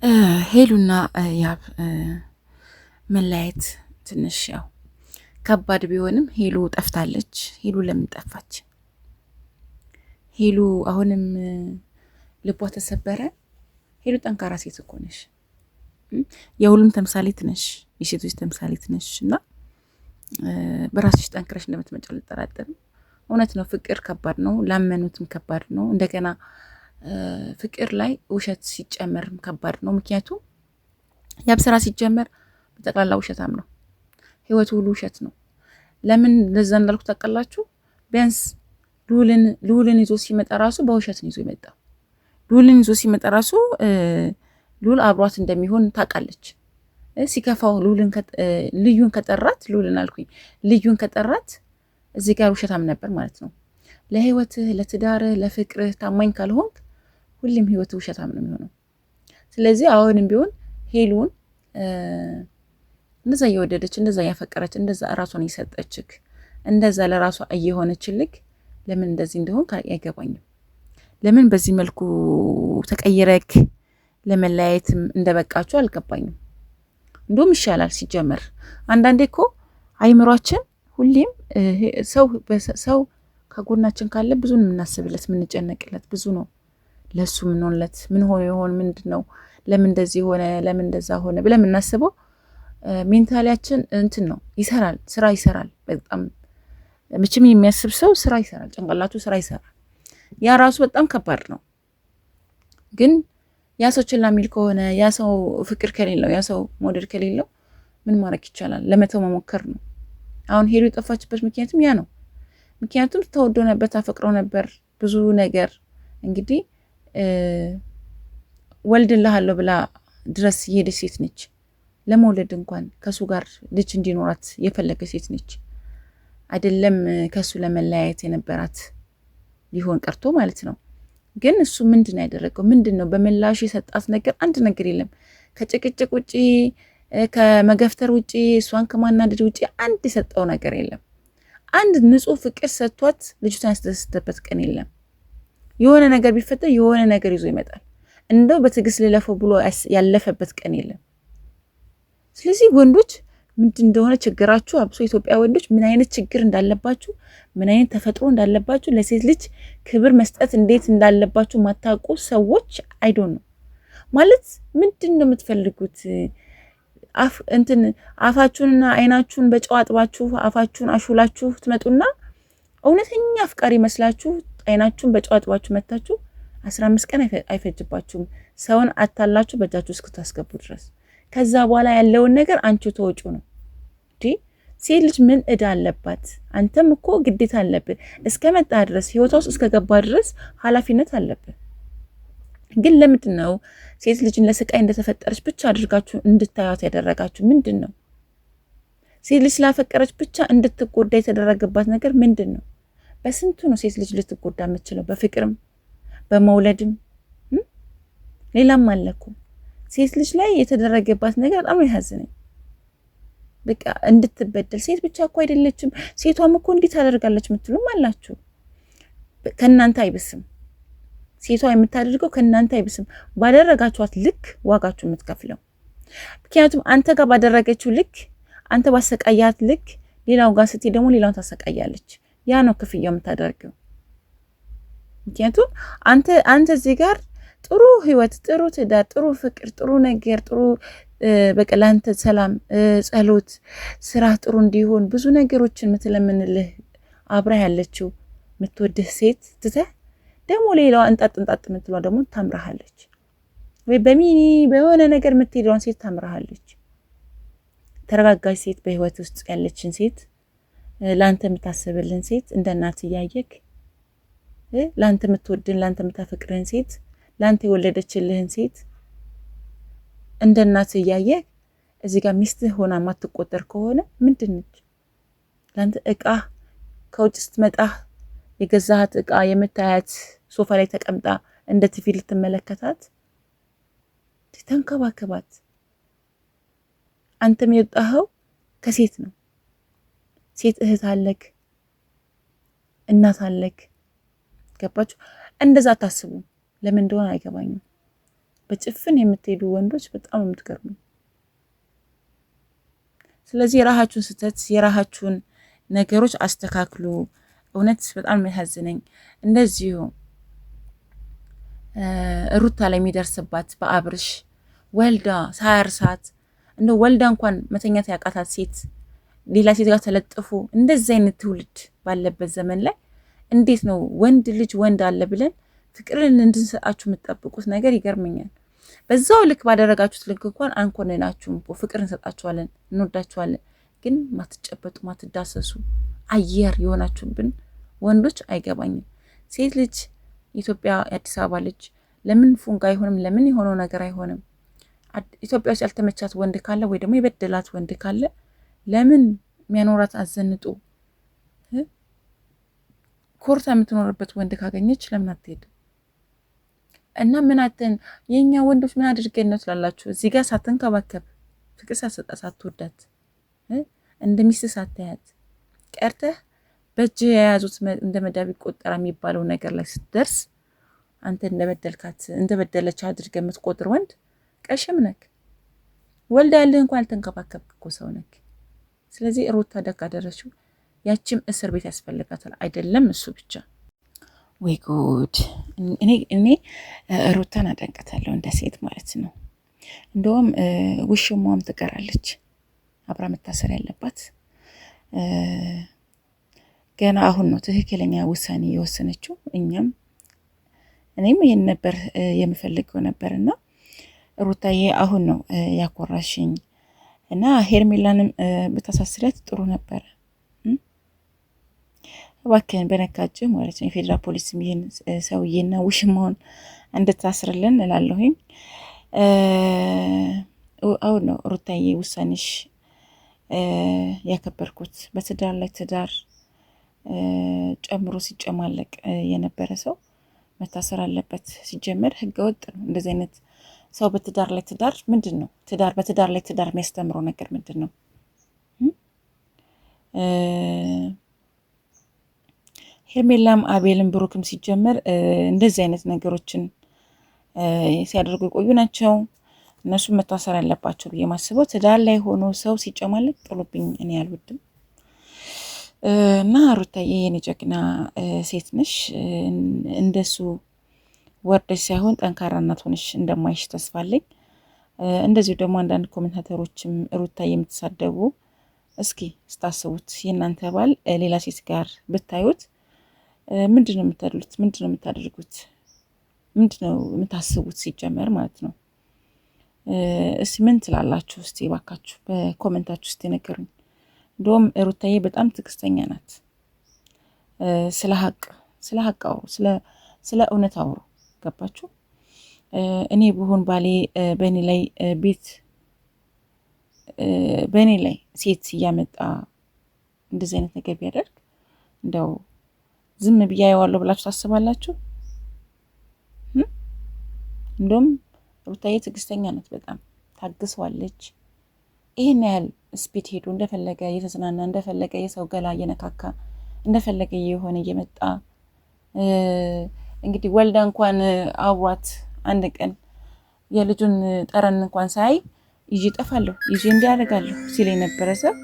ሄሉና ያብ መለያየት ትንሽ ያው ከባድ ቢሆንም ሄሉ ጠፍታለች። ሄሉ ለምን ጠፋች? ሄሉ አሁንም ልቧ ተሰበረ። ሄሉ ጠንካራ ሴት እኮ ነሽ፣ የሁሉም ተምሳሌት ነሽ፣ የሴቶች ተምሳሌት ነሽ እና በራስሽ ጠንክረሽ እንደምትመጪ አልጠራጠርም። እውነት ነው፣ ፍቅር ከባድ ነው፣ ላመኑትም ከባድ ነው። እንደገና ፍቅር ላይ ውሸት ሲጨመርም ከባድ ነው። ምክንያቱም ያብ ስራ ሲጀመር በጠቅላላ ውሸታም ነው። ህይወቱ ሁሉ ውሸት ነው። ለምን ለዛ እንዳልኩ ታውቃላችሁ? ቢያንስ ልዑልን ይዞ ሲመጣ ራሱ በውሸት ነው ይዞ የመጣው። ልዑልን ይዞ ሲመጣ ራሱ ልዑል አብሯት እንደሚሆን ታውቃለች። ሲከፋው ልዩን ከጠራት ልዑልን አልኩኝ፣ ልዩን ከጠራት እዚህ ጋር ውሸታም ነበር ማለት ነው። ለህይወትህ፣ ለትዳርህ፣ ለፍቅርህ ታማኝ ካልሆንክ ሁሌም ህይወት ውሸታም ነው የሚሆነው። ስለዚህ አሁንም ቢሆን ሄሉን እንደዛ እየወደደች እንደዛ እያፈቀረች እንደዛ ራሷን እየሰጠችክ እንደዛ ለራሷ እየሆነችልክ ለምን እንደዚህ እንደሆን አይገባኝም። ለምን በዚህ መልኩ ተቀይረክ ለመለያየትም እንደበቃችሁ አልገባኝም። እንደውም ይሻላል ሲጀመር። አንዳንዴ እኮ አይምሯችን ሁሌም ሰው ከጎናችን ካለ ብዙ የምናስብለት የምንጨነቅለት ብዙ ነው። ለሱ ምን ሆነለት፣ ምን ሆነ ይሆን፣ ምንድነው፣ ለምን እንደዚህ ሆነ፣ ለምን እንደዛ ሆነ ብለን የምናስበው ሜንታሊያችን እንትን ነው፣ ይሰራል፣ ስራ ይሰራል። በጣም ምችም የሚያስብ ሰው ስራ ይሰራል፣ ጭንቅላቱ ስራ ይሰራል። ያ ራሱ በጣም ከባድ ነው። ግን ያ ሰው ችላ የሚል ከሆነ ያ ሰው ፍቅር ከሌለው ያ ሰው መውደድ ከሌለው ምን ማድረግ ይቻላል? ለመተው መሞከር ነው። አሁን ሄሉ የጠፋችበት ምክንያቱም ያ ነው። ምክንያቱም ተወዶ ነበር፣ ታፈቅረው ነበር ብዙ ነገር እንግዲህ ወልድልሃለሁ ብላ ድረስ የሄደች ሴት ነች። ለመውለድ እንኳን ከሱ ጋር ልጅ እንዲኖራት የፈለገ ሴት ነች። አይደለም ከሱ ለመለያየት የነበራት ሊሆን ቀርቶ ማለት ነው። ግን እሱ ምንድን ያደረገው ምንድን ነው? በምላሹ የሰጣት ነገር አንድ ነገር የለም። ከጭቅጭቅ ውጪ ከመገፍተር ውጪ እሷን ከማናደድ ውጪ አንድ የሰጠው ነገር የለም። አንድ ንጹህ ፍቅር ሰጥቷት ልጅቷን ያስደሰተበት ቀን የለም። የሆነ ነገር ቢፈጠር የሆነ ነገር ይዞ ይመጣል። እንደው በትዕግስት ልለፈው ብሎ ያለፈበት ቀን የለም። ስለዚህ ወንዶች ምንድን እንደሆነ ችግራችሁ፣ አብሶ ኢትዮጵያ ወንዶች ምን አይነት ችግር እንዳለባችሁ፣ ምን አይነት ተፈጥሮ እንዳለባችሁ፣ ለሴት ልጅ ክብር መስጠት እንዴት እንዳለባችሁ ማታውቁ ሰዎች አይዶን ነው ማለት። ምንድን ነው የምትፈልጉት? አፋችሁንና አይናችሁን በጨው አጥባችሁ አፋችሁን አሹላችሁ ትመጡና እውነተኛ አፍቃሪ መስላችሁ አይናችሁን በጨው አጥባችሁ መታችሁ 15 ቀን አይፈጅባችሁም ሰውን አታላችሁ በእጃችሁ እስክታስገቡ ድረስ። ከዛ በኋላ ያለውን ነገር አንቺ ተወጩ ነው እንዴ። ሴት ልጅ ምን እዳ አለባት? አንተም እኮ ግዴታ አለብህ። እስከመጣ ድረስ ህይወቷ ውስጥ እስከገባ ድረስ ኃላፊነት አለብህ። ግን ለምንድን ነው ሴት ልጅን ለስቃይ እንደተፈጠረች ብቻ አድርጋችሁ እንድታያት ያደረጋችሁ? ምንድን ነው? ሴት ልጅ ስላፈቀረች ብቻ እንድትጎዳ የተደረገባት ነገር ምንድን ነው? በስንቱ ነው ሴት ልጅ ልትጎዳ የምትችለው? በፍቅርም በመውለድም ሌላም አለኩ። ሴት ልጅ ላይ የተደረገባት ነገር በጣም ያሳዝነኝ። በቃ እንድትበደል ሴት ብቻ እኮ አይደለችም፣ ሴቷም እኮ እንዲህ ታደርጋለች የምትሉም አላችሁ። ከእናንተ አይብስም። ሴቷ የምታደርገው ከእናንተ አይብስም። ባደረጋችኋት ልክ ዋጋችሁ የምትከፍለው። ምክንያቱም አንተ ጋር ባደረገችው ልክ፣ አንተ ባሰቃያት ልክ ሌላው ጋር ስትይ ደግሞ ሌላውን ታሰቃያለች። ያ ነው ክፍያው የምታደርገው። ምክንያቱም አንተ እዚህ ጋር ጥሩ ህይወት፣ ጥሩ ትዳር፣ ጥሩ ፍቅር፣ ጥሩ ነገር፣ ጥሩ በቃ ለአንተ ሰላም፣ ጸሎት፣ ስራ ጥሩ እንዲሆን ብዙ ነገሮችን የምትለምንልህ አብራ ያለችው የምትወድህ ሴት ትተህ ደግሞ ሌላዋ እንጣጥ የምትለዋ ደግሞ ታምራሃለች። ወይ በሚኒ በሆነ ነገር የምትሄደውን ሴት ታምራሃለች። ተረጋጋች ሴት፣ በህይወት ውስጥ ያለችን ሴት፣ ለአንተ የምታስብልን ሴት፣ እንደ እናት እያየክ ለአንተ የምትወድን ለአንተ የምታፈቅርህን ሴት፣ ለአንተ የወለደችልህን ሴት እንደ እናት እያየክ እዚህ ጋር ሚስትህ ሆና ማትቆጠር ከሆነ ምንድን ነች? ለአንተ እቃ ከውጭ ስትመጣ የገዛሃት እቃ የምታያት ሶፋ ላይ ተቀምጣ እንደ ቲቪ ልትመለከታት ተንከባከባት። አንተም የወጣኸው ከሴት ነው። ሴት እህት አለክ፣ እናት አለክ። ገባችሁ? እንደዛ አታስቡ። ለምን እንደሆነ አይገባኝም። በጭፍን የምትሄዱ ወንዶች በጣም የምትገርሙ። ስለዚህ የራሳችሁን ስህተት የራሳችሁን ነገሮች አስተካክሉ። እውነት በጣም የሚያሳዝነኝ እንደዚሁ ሩታ ላይ የሚደርስባት በአብርሽ ወልዳ ሳያርሳት እንደ ወልዳ እንኳን መተኛት ያቃታት ሴት ሌላ ሴት ጋር ተለጥፎ እንደዚህ አይነት ትውልድ ባለበት ዘመን ላይ እንዴት ነው ወንድ ልጅ ወንድ አለ ብለን ፍቅርን እንድንሰጣችሁ የምትጠብቁት ነገር ይገርመኛል። በዛው ልክ ባደረጋችሁት ልክ እንኳን አንኮነናችሁም እኮ ፍቅር እንሰጣችኋለን፣ እንወዳችኋለን። ግን ማትጨበጡ ማትዳሰሱ አየር የሆናችሁብን ወንዶች አይገባኝም። ሴት ልጅ ኢትዮጵያ የአዲስ አበባ ልጅ ለምን ፉንጋ አይሆንም? ለምን የሆነው ነገር አይሆንም? ኢትዮጵያ ውስጥ ያልተመቻት ወንድ ካለ ወይ ደግሞ የበደላት ወንድ ካለ ለምን የሚያኖራት አዘንጦ ኮርታ የምትኖርበት ወንድ ካገኘች ለምን አትሄድም? እና ምን አተን የኛ ወንዶች ምን አድርገን ነው ትላላችሁ? እዚህ ጋር ሳትንከባከብ ፍቅር ሳትሰጣ ሳትወዳት እንደ ሚስት ሳታያት ቀርተህ በእጅ የያዙት እንደ መዳብ ይቆጠራ የሚባለው ነገር ላይ ስትደርስ አንተ እንደበደለች አድርገህ የምትቆጥር ወንድ ቀሽም ነክ። ወልዳ ያለህ እንኳን አልተንከባከብክ እኮ ሰው ነክ። ስለዚህ ሩታ ደግ አደረችው። ያቺም እስር ቤት ያስፈልጋታል። አይደለም እሱ ብቻ። ወይ ጉድ! እኔ ሩታን አደንቀታለሁ እንደ ሴት ማለት ነው። እንደውም ውሽሟም ትቀራለች አብራ መታሰር ያለባት። ገና አሁን ነው ትክክለኛ ውሳኔ የወሰነችው። እኔም ይሄን ነበር የምፈልገው ነበርና ሩታዬ አሁን ነው ያኮራሽኝ እና ሄርሜላንም ብታሳስሪያት ጥሩ ነበረ። እባክህን በነካጅ ማለት ነው የፌዴራል ፖሊስም ይህን ሰውዬና ውሽማውን እንድታስርልን እላለሁኝ። አሁን ነው ሩታዬ ውሳኔሽ ያከበርኩት። በትዳር ላይ ትዳር ጨምሮ ሲጨማለቅ የነበረ ሰው መታሰር አለበት። ሲጀመር ህገወጥ ነው እንደዚህ አይነት ሰው በትዳር ላይ ትዳር ምንድን ነው? በትዳር ላይ ትዳር የሚያስተምረው ነገር ምንድን ነው? ሄርሜላም አቤልም ብሩክም ሲጀመር እንደዚህ አይነት ነገሮችን ሲያደርጉ የቆዩ ናቸው። እነሱም መታሰር ያለባቸው ብዬ ማስበው ትዳር ላይ ሆኖ ሰው ሲጨማለቅ ጥሎብኝ እኔ አልወድም። እና ሩታዬ የኔ ጀግና ሴት ነሽ። እንደሱ ወርደሽ ሳይሆን ጠንካራ እናት ሆነሽ እንደማይሽ ተስፋ አለኝ። እንደዚሁ ደግሞ አንዳንድ ኮሜንታተሮችም ሩታ የምትሳደቡ እስኪ ስታስቡት የእናንተ ባል ሌላ ሴት ጋር ብታዩት ምንድን ነው የምታደርጉት? ምንድን ነው የምታደርጉት? ምንድን ነው የምታስቡት ሲጀመር ማለት ነው? እስኪ ምን ትላላችሁ? እስቲ ባካችሁ በኮሜንታችሁ እስቲ ነገሩኝ። እንደውም ሩታዬ በጣም ትዕግስተኛ ናት። ስለ ሀቅ አውሩ፣ ስለ እውነት አውሩ። ገባችሁ? እኔ ብሆን ባሌ በእኔ ላይ ሴት እያመጣ እንደዚህ አይነት ነገር ቢያደርግ እንደው ዝም ብዬ አየዋለሁ ብላችሁ ታስባላችሁ? እንደውም ሩታዬ ትዕግስተኛ ናት። በጣም ታግሰዋለች። ይህን ያህል ስፒድ ሄዶ እንደፈለገ እየተዝናና እንደፈለገ የሰው ገላ እየነካካ እንደፈለገ የሆነ እየመጣ እንግዲህ ወልዳ እንኳን አብሯት አንድ ቀን የልጁን ጠረን እንኳን ሳይ ይዤ እጠፋለሁ ይዤ እንዲያደርጋለሁ ሲል የነበረ ሰው